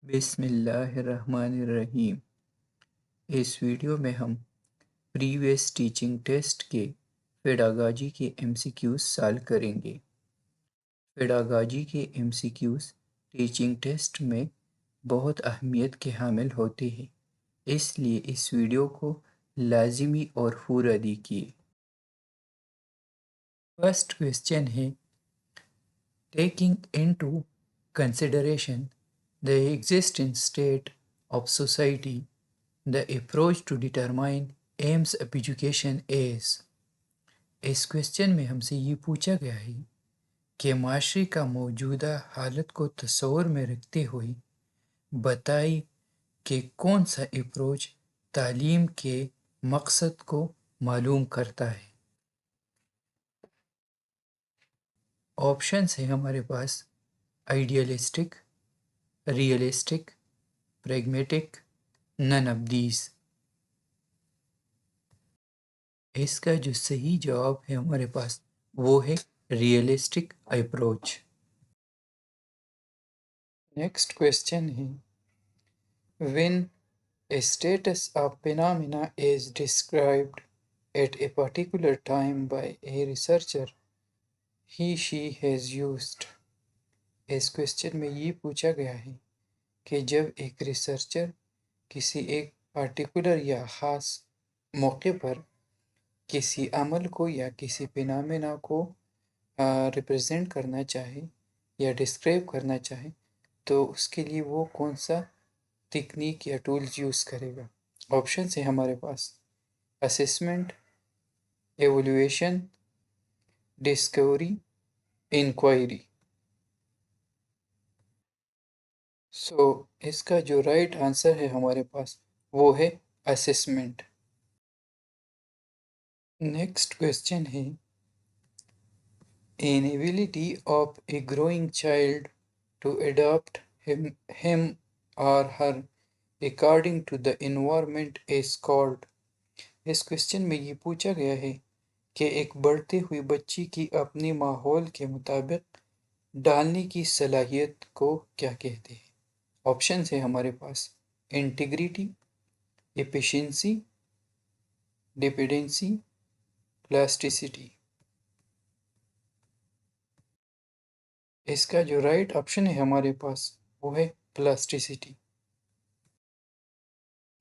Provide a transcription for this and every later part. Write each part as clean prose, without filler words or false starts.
बिस्मिल्लाहिर्रहमानिर्रहीम। इस वीडियो में हम प्रीवियस टीचिंग टेस्ट के पेडागाजी के एमसीक्यूज सॉल्व करेंगे। पेडागाजी के एमसीक्यूज टीचिंग टेस्ट में बहुत अहमियत के हामिल होते हैं, इसलिए इस वीडियो को लाजिमी और पूरा देखिए। फर्स्ट क्वेश्चन है, taking into consideration the existing state of society The approach to determine aims of education is। इस क्वेश्चन में हमसे ये पूछा गया है कि माशरे का मौजूदा हालत को तस्वुर में रखते हुए बताई कि कौन सा अप्रोच तालीम के मकसद को मालूम करता है। ऑप्शंस हैं हमारे पास idealistic, realistic, pragmatic, none of these. इसका जो सही जवाब है हमारे पास वो है रियलिस्टिक अप्रोच। नेक्स्ट क्वेश्चन है, when a status of phenomena is described at a particular time by a researcher he she has used। इस क्वेश्चन में ये पूछा गया है कि जब एक रिसर्चर किसी एक पार्टिकुलर या ख़ास मौके पर किसी अमल को या किसी फिनोमेना को रिप्रेजेंट करना चाहे या डिस्क्राइब करना चाहे तो उसके लिए वो कौन सा टेक्निक या टूल्स यूज़ करेगा। ऑप्शन है हमारे पास असेसमेंट, एवोल्यूएशन, डिस्कवरी, इंक्वायरी। इसका जो राइट आंसर है हमारे पास वो है असेसमेंट। नेक्स्ट क्वेश्चन है, inability of a growing child to adopt him or her according to the environment is called। इस क्वेश्चन में ये पूछा गया है कि एक बढ़ती हुई बच्ची की अपने माहौल के मुताबिक डालने की सलाहियत को क्या कहते हैं। ऑप्शन है हमारे पास इंटीग्रिटी, एफिशिएंसी, डिपेंडेंसी, प्लास्टिसिटी। इसका जो राइट ऑप्शन है हमारे पास वो है प्लास्टिसिटी।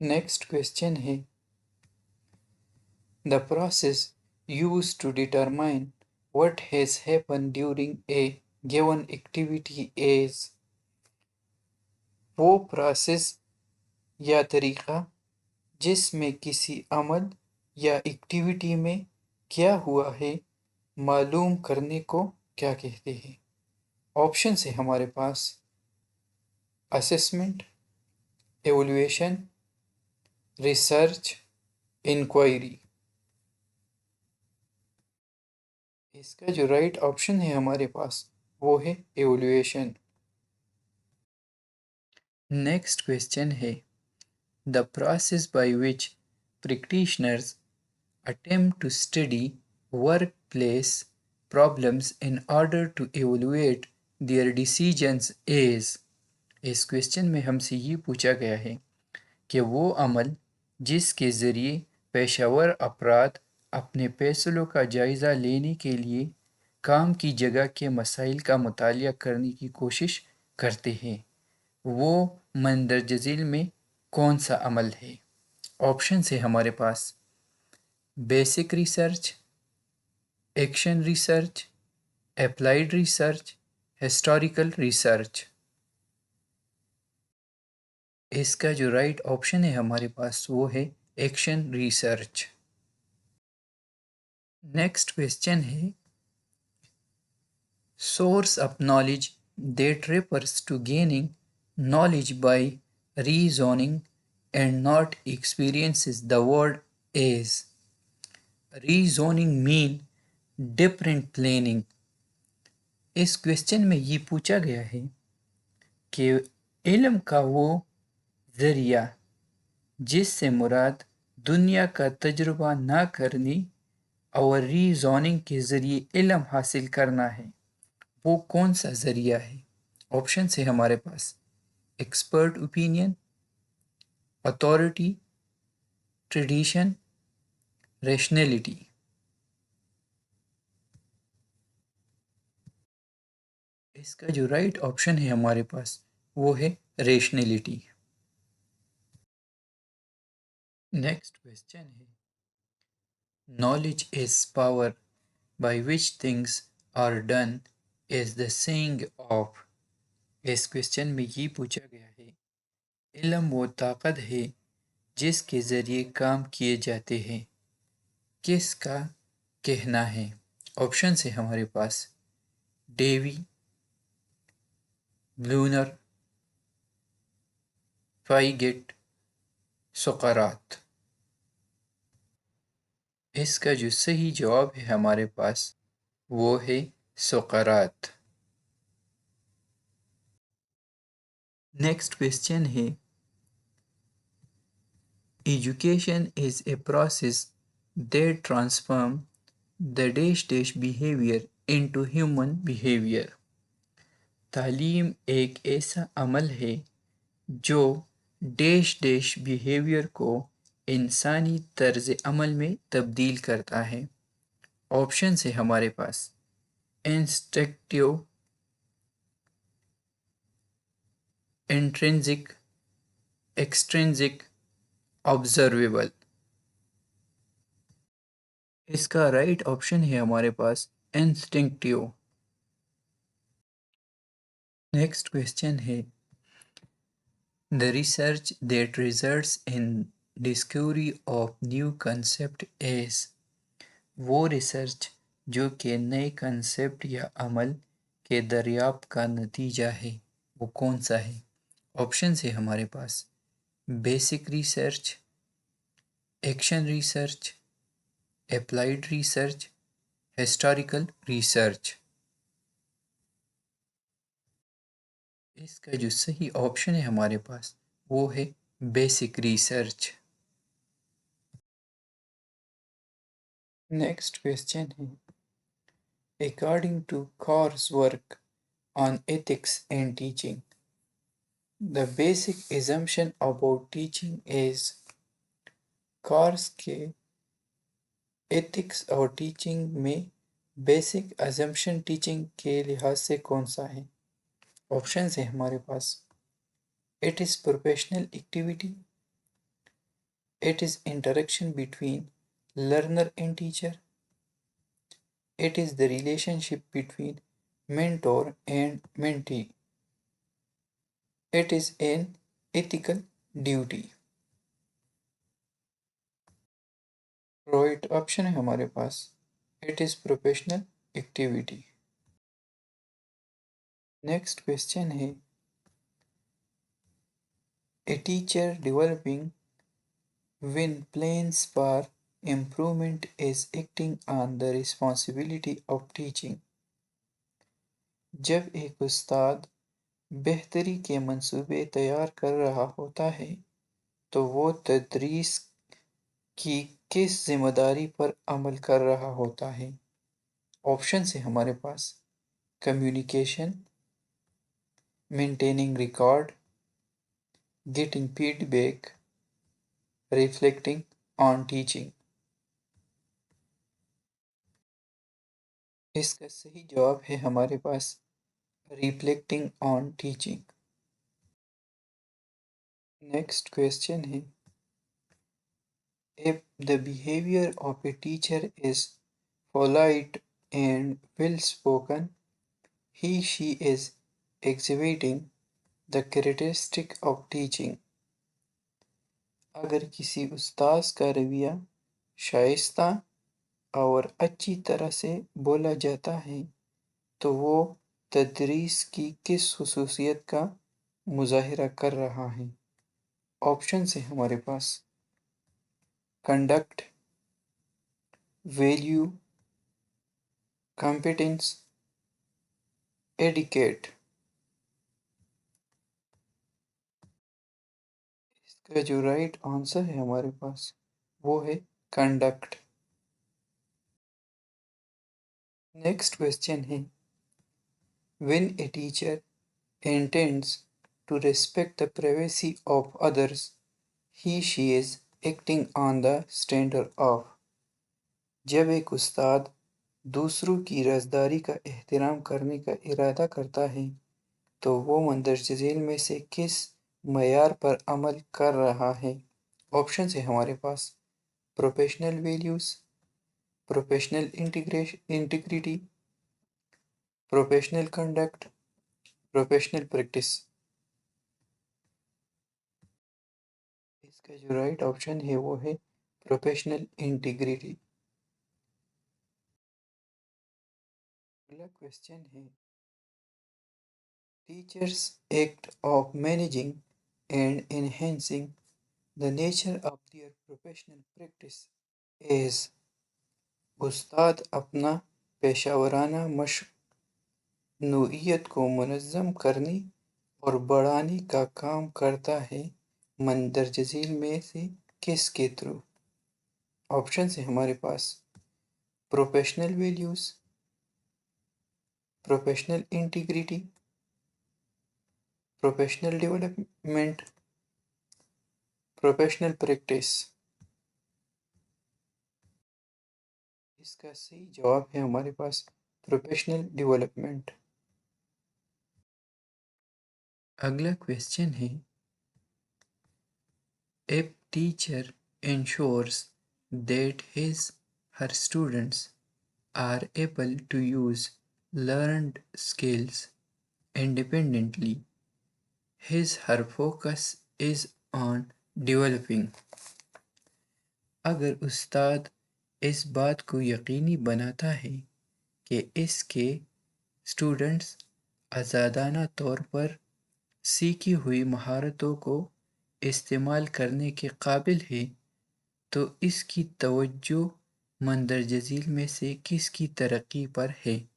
नेक्स्ट क्वेश्चन है, the process used to determine what has happened during a given activity is। वो प्रोसेस या तरीक़ा जिसमें किसी अमल या एक्टिविटी में क्या हुआ है मालूम करने को क्या कहते हैं। ऑप्शन है हमारे पास असेसमेंट, एवोल्यूएशन, रिसर्च, इंक्वायरी। इसका जो राइट ऑप्शन है हमारे पास वो है एवोल्यूएशन। नेक्स्ट क्वेश्चन है, the process by which practitioners attempt to study workplace problems in order to evaluate their decisions is। इस क्वेश्चन में हमसे ये पूछा गया है कि वो अमल जिसके ज़रिए पेशेवर अफराद अपने फैसलों का जायज़ा लेने के लिए काम की जगह के मसाइल का मुतालिया करने की कोशिश करते हैं वो मंदरजा झील में कौन सा अमल है। ऑप्शन है हमारे पास basic research, action research, applied research, historical research. इसका जो राइट ऑप्शन है हमारे पास वो है एक्शन रिसर्च। नेक्स्ट क्वेश्चन है, source of knowledge that refers to gaining knowledge by reasoning and not experiences the word is. Reasoning mean different planning. इस question में ये पूछा गया है कि इल्म का वो ज़रिया जिससे मुराद दुनिया का तजुर्बा ना करने और रीजनिंग के ज़रिए इल्म हासिल करना है वो कौन सा ज़रिया है। ऑप्शन है हमारे पास expert opinion, authority, tradition, rationality। इसका जो राइट ऑप्शन है हमारे पास वो है रेशनैलिटी। नेक्स्ट क्वेश्चन है knowledge is power by which things are done is the saying of. इस क्वेश्चन में ये पूछा गया है इल्म वो ताकत है जिसके ज़रिए काम किए जाते हैं, किसका कहना है। ऑप्शन है हमारे पास डेवी, ब्लूनर, फाइगेट, सुकरात। इसका जो सही जवाब है हमारे पास वो है सुकरात। नेक्स्ट क्वेश्चन है education is a process that transform the dash dash behaviour into human behaviour. तालीम एक ऐसा अमल है जो डैश डैश बिहेवियर को इंसानी तर्ज अमल में तब्दील करता है। ऑप्शन है हमारे पास इंस्ट्रक्टिव, इंट्रिंसिक, एक्सट्रिंसिक, ऑब्जर्वेबल। इसका राइट ऑप्शन है हमारे पास इंस्टिंक्टिव। नेक्स्ट क्वेश्चन है the research that results in discovery of new concept is. वो रिसर्च जो कि नए कंसेप्ट या अमल के दरियाफ्त का नतीजा है वो कौन सा है। ऑप्शन है हमारे पास basic research, action research, applied research, historical research. इसका जो सही ऑप्शन है हमारे पास वो है बेसिक रिसर्च। नेक्स्ट क्वेश्चन है according to course work on ethics and teaching the basic assumption about teaching is. Course के एथिक्स और टीचिंग में बेसिक assumption टीचिंग के लिहाज से कौन सा है। ऑप्शन है हमारे पास it is professional activity, it is interaction between learner and teacher, it is the relationship between mentor and mentee, it is an ethical duty। Right option है हमारे पास it is professional activity. Next question है a teacher developing when plans for improvement is acting on the responsibility of teaching। जब एक उस्ताद बेहतरी के मंसूबे तैयार कर रहा होता है तो वो तदरीस की किस जिम्मेदारी पर अमल कर रहा होता है। ऑप्शन है हमारे पास communication, maintaining record, getting feedback, reflecting on teaching. इसका सही जवाब है हमारे पास reflecting on teaching. Next question है if the behavior of a teacher is polite and well spoken, he she is exhibiting the characteristic of teaching। अगर किसी उस्ताद का रवैया शाइस्ता और अच्छी तरह से बोला जाता है तो वो तदरीस की किस खसूसियत का मुजाहिरा कर रहा है। ऑप्शन है हमारे पास कंडक्ट, वैल्यू, competence, एडिकेट। इसका जो राइट आंसर है हमारे पास वो है कंडक्ट। नेक्स्ट क्वेश्चन है when a teacher intends to respect the privacy of others, she is acting on the standard of। जब एक उस्ताद दूसरों की राज़दारी का एहतराम करने का इरादा करता है तो वो मंदरजा झील में से किस मयार पर अमल कर रहा है? ऑप्शन है हमारे पास professional values, professional integrity, professional conduct, professional practice. इसका जो राइट ऑप्शन है वो है प्रोफेशनल इंटीग्रिटी। अगला क्वेश्चन है teachers act of managing and enhancing the nature of their professional practice is. उस्ताद अपना पेशावराना मशनूइयत को मुनज़्ज़म करने और बढ़ाने का काम करता है मंदरजा झील में से किसके थ्रू? ऑप्शन है हमारे पास professional values, professional integrity, professional development, professional practice. इसका सही जवाब है हमारे पास प्रोफेशनल डेवलपमेंट। अगला क्वेश्चन है if teacher ensures that her students are able to use learned skills independently, her focus is on developing। अगर उस्ताद इस बात को यकीनी बनाता है कि इसके स्टूडेंट्स आज़ादाना तौर पर सीखी हुई महारतों को इस्तेमाल करने के काबिल है तो इसकी तवज्जो मंदरजा झील में से किसकी तरक्की पर है?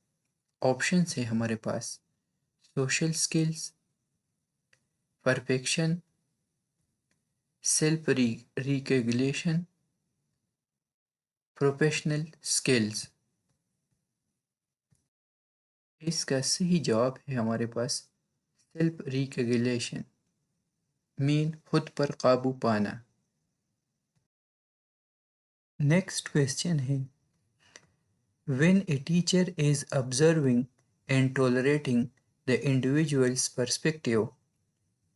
ऑप्शन है हमारे पास social skills, perfection, self recognition, professional skills. इसका सही जवाब है हमारे पास सेल्फ रिकग्निशन, मीन खुद पर काबू पाना। नेक्स्ट क्वेश्चन है when a teacher is observing and tolerating the individual's perspective,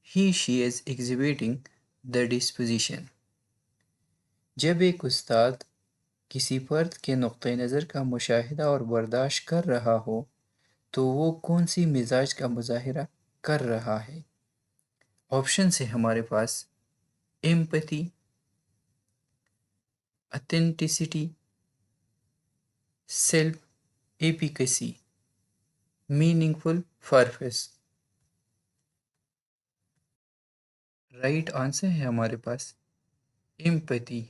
she is exhibiting the disposition। जब एक उस्ताद किसी फ़र्द के नुक्ते नज़र का मुशाहिदा और बर्दाश्त कर रहा हो तो वो कौन सी मिजाज का मुजाहिरा कर रहा है? ऑप्शन है हमारे पास empathy, authenticity, self efficacy, meaningful purpose. Right answer है हमारे पास एम्पैथी,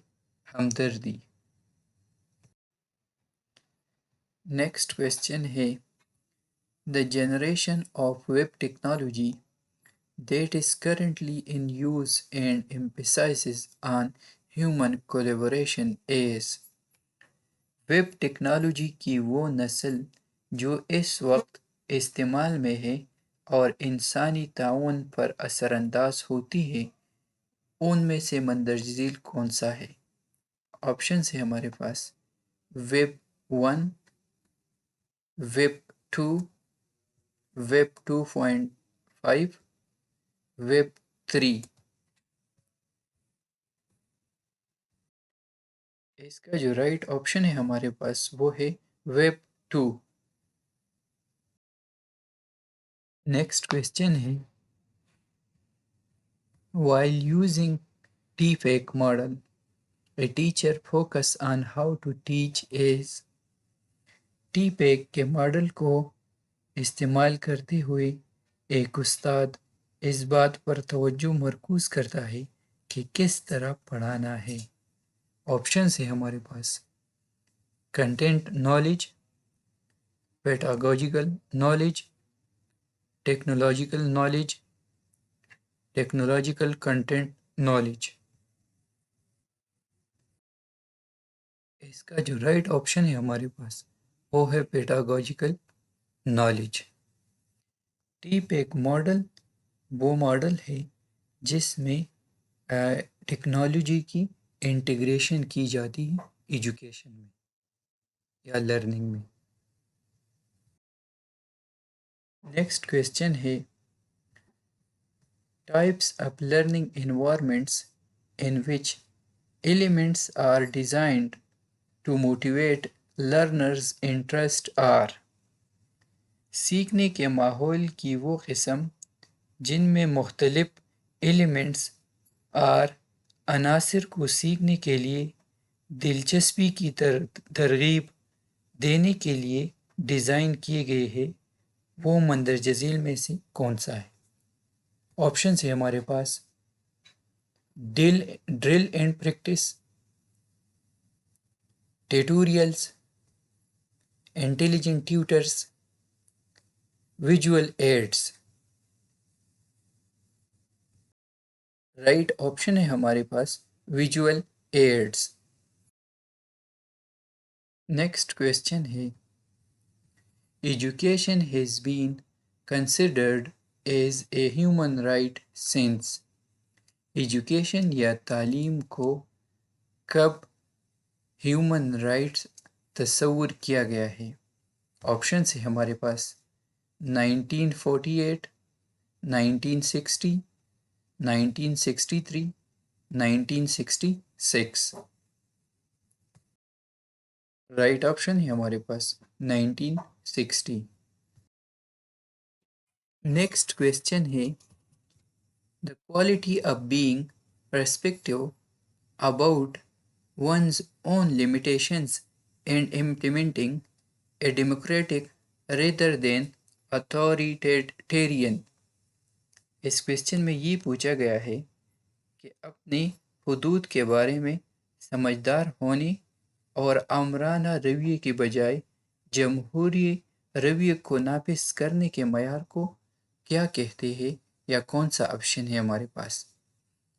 हमदर्दी। नेक्स्ट क्वेश्चन है the generation of web technology that is currently in use and emphasizes on human collaboration is। Web technology की वो नस्ल जो इस वक्त इस्तेमाल में है और इंसानी ताउन पर असरअंदाज होती है उनमें से मंदरजा झील कौन सा है? ऑप्शन है हमारे पास वेब 1, वेब 2, वेब 2.5, वेब 3। इसका जो राइट ऑप्शन है हमारे पास वो है वेब 2। नेक्स्ट क्वेश्चन है while using deepfake model a teacher focus on how to teach is। deepfake के मॉडल को इस्तेमाल करते हुए एक उस्ताद इस बात पर तवज्जो मरकूज करता है कि किस तरह पढ़ाना है। ऑप्शन है हमारे पास content knowledge, pedagogical knowledge, technological knowledge, technological content knowledge. इसका जो राइट ऑप्शन है हमारे पास वो है pedagogical knowledge. TPACK model वो मॉडल है जिसमें टेक्नोलॉजी की इंटीग्रेशन की जाती है एजुकेशन में या लर्निंग में। नेक्स्ट क्वेश्चन है types of learning environments in which elements are designed to motivate learners' interest are सीखने के माहौल की वो किस्म जिनमें मुख्तलिफ एलिमेंट्स और अनासर को सीखने के लिए दिलचस्पी की तरगीब देने के लिए डिज़ाइन किए गए हैं, वो मंदरजा झील में से कौन सा है? ऑप्शन है हमारे पास drill and practice, tutorials, intelligent tutors, visual aids. Right option है हमारे पास विजुअल एड्स। नेक्स्ट क्वेश्चन है education has been considered as a human right since education या तालीम को कब ह्यूमन राइट्स तस्वुर किया गया है? ऑप्शन है हमारे पास 1948, 1960, 1963, 1966। राइट ऑप्शन है हमारे पास 1960। नेक्स्ट क्वेश्चन है the quality of being perspective about one's own limitations and implementing a democratic rather than authoritarian। इस क्वेश्चन में ये पूछा गया है कि अपने हुदूद के बारे में समझदार होने और आमराना रवैये के बजाय जमहूरी रवैये को नाफिज करने के मयार को क्या कहते हैं या कौन सा ऑप्शन है हमारे पास?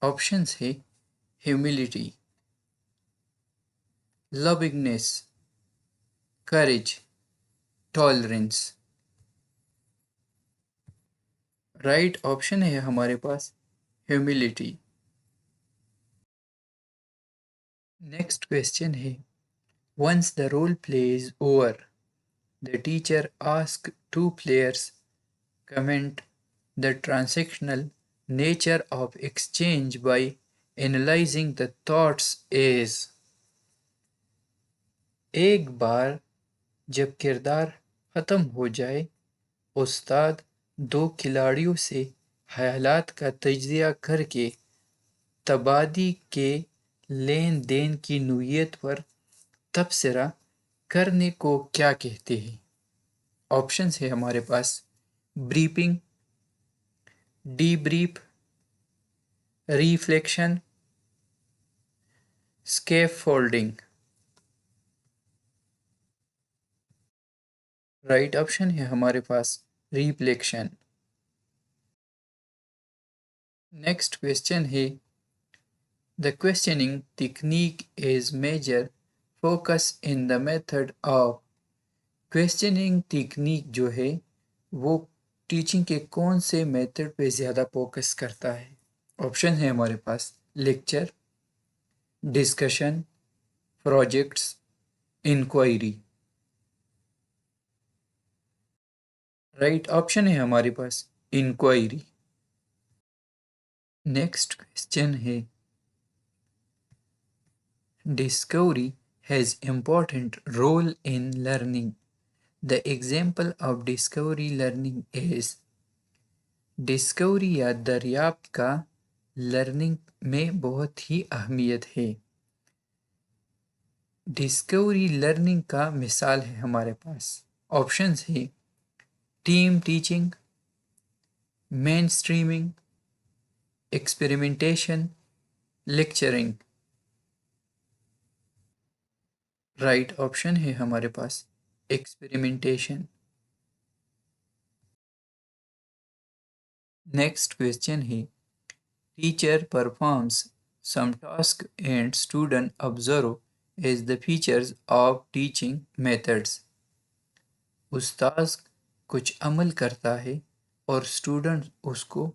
ऑप्शंस है humility, lovingness, courage, tolerance. Right option है हमारे पास ह्यूमिलिटी। नेक्स्ट क्वेश्चन है once the role play is over the teacher ask to players comment the transactional nature of exchange by analyzing the thoughts as. एक बार जब किरदार ख़त्म हो जाए उस्ताद दो खिलाड़ियों से ख़यालात का तजिया करके तबादी के लेन देन की नोयत पर तबसरा करने को क्या कहते हैं? ऑप्शंस है हमारे पास briefing, debrief, reflection, scaffolding. Right option है हमारे पास रिफ्लेक्शन। नेक्स्ट क्वेश्चन है the questioning technique is major focus in the method of. Questioning technique जो है वो टीचिंग के कौन से मेथड पे ज़्यादा फोकस करता है? ऑप्शन है हमारे पास lecture, discussion, projects, inquiry. Right option है हमारे पास इंक्वायरी। नेक्स्ट क्वेश्चन है discovery has important role in learning the example of discovery learning is. Discovery या दरियाफ्त का लर्निंग में बहुत ही अहमियत है। डिस्कवरी लर्निंग का मिसाल है हमारे पास। ऑप्शंस है team teaching, main streaming, experimentation, lecturing. Right option है हमारे पास एक्सपेरिमेंटेशन। नेक्स्ट क्वेश्चन है teacher performs some task and student observe as the features of teaching methods। उस्ताद कुछ अमल करता है और स्टूडेंट उसको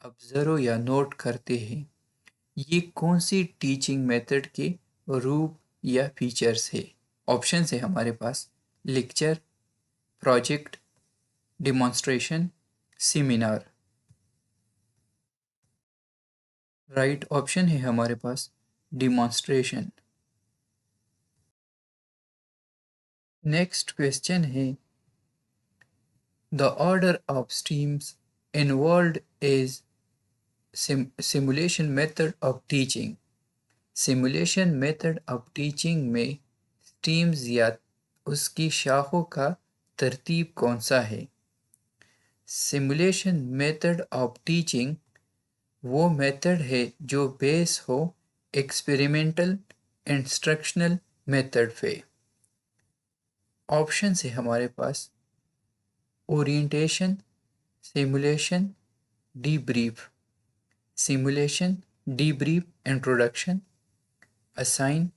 ऑब्जर्व या नोट करते हैं। ये कौन सी टीचिंग मेथड के रूप या फीचर्स है? ऑप्शन है हमारे पास lecture, project, demonstration, seminar. Right option है हमारे पास डिमॉन्स्ट्रेशन। नेक्स्ट क्वेश्चन है the order of streams involved is simulation method of teaching. Simulation method of teaching में स्ट्रीम्स या उसकी शाखों का तरतीब कौन सा है? सिमुलेशन मेथड ऑफ टीचिंग वो मेथड है जो बेस हो एक्सपेरिमेंटल इंस्ट्रक्शनल मेथड पे। ऑप्शन है हमारे पास orientation, simulation, debrief. Simulation, debrief, introduction, assign,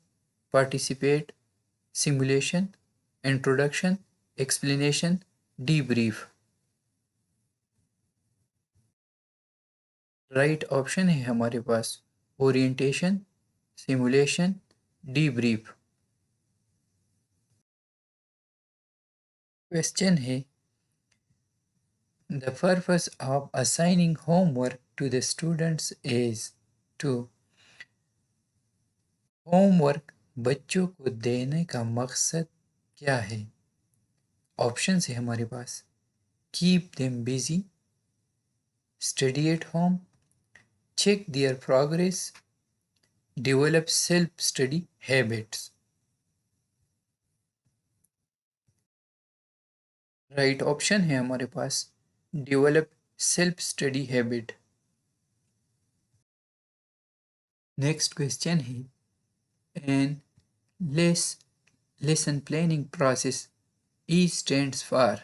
participate, simulation, introduction, explanation, debrief. Right option है हमारे पास ओरिएंटेशन, सिमुलेशन, डीब्रीफ। क्वेश्चन है the purpose of assigning homework to the students is to। Homework बच्चों को देने का मकसद क्या है? ऑप्शन है हमारे पास keep them busy, study at home, check their progress, develop self study habits. Right option है हमारे पास develop self study habit. Next question है in less lesson planning process E stands for.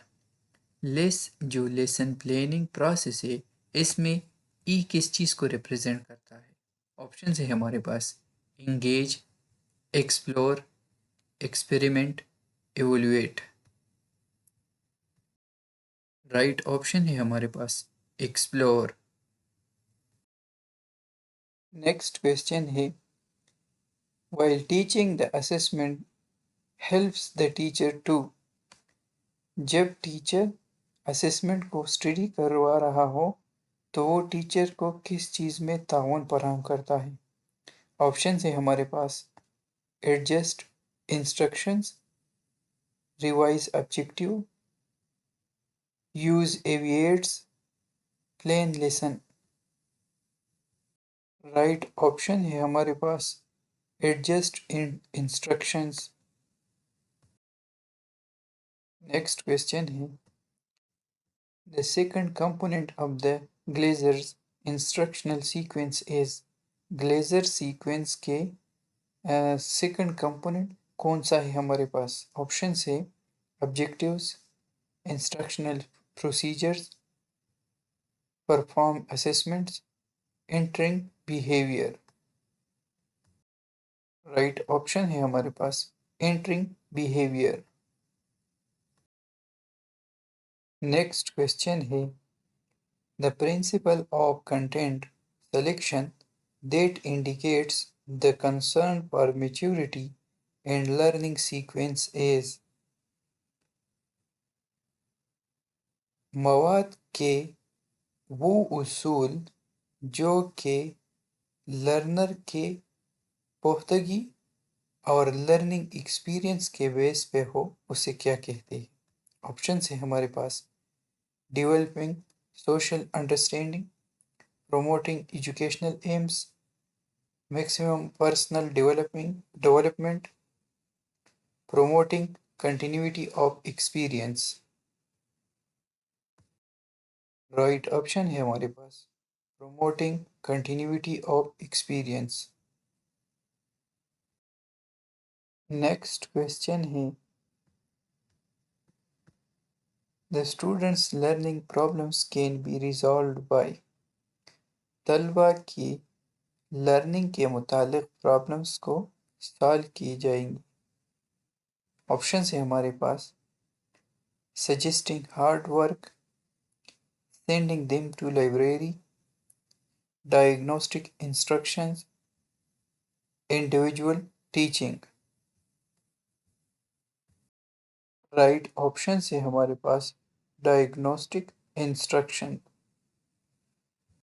Less जो lesson planning process है इसमें ई किस चीज़ को represent करता है? ऑप्शन है हमारे पास engage, explore, experiment, evaluate. Right option है हमारे पास एक्सप्लोर। नेक्स्ट क्वेश्चन है while teaching the assessment helps the teacher to। जब टीचर असेसमेंट को स्टडी करवा रहा हो तो वो टीचर को किस चीज़ में ताउन फराहम करता है? ऑप्शन है हमारे पास adjust instructions, revise objective, use AV aids, plan lesson. Right option है हमारे पास adjust in instructions. Next question है the second component of the Glaser's instructional sequence is. Glaser sequence के सेकंड कंपोनेंट कौन सा है हमारे पास? ऑप्शन है objectives, instructional procedures, perform assessments, entering behaviour. Right option है हमारे पास एंटरिंग बिहेवियर। नेक्स्ट क्वेश्चन है the principle of content selection that indicates the concern for maturity and learning sequence is। मवाद के वो उसूल जो कि लर्नर के पुख्तगी और लर्निंग एक्सपीरियंस के बेस पे हो उसे क्या कहते हैं? ऑप्शन है हमारे पास developing social understanding, promoting educational aims, maximum personal development, promoting continuity of experience। Right option है हमारे पास promoting continuity of experience। Next question है the students learning problems can be resolved by। तलबा की लर्निंग के मुतालिक प्रॉब्लम्स को solve की जाएंगी। ऑप्शन है हमारे पास suggesting hard work, sending them to library, diagnostic instructions, individual teaching। Right option से हमारे पास डायग्नोस्टिक इंस्ट्रक्शन।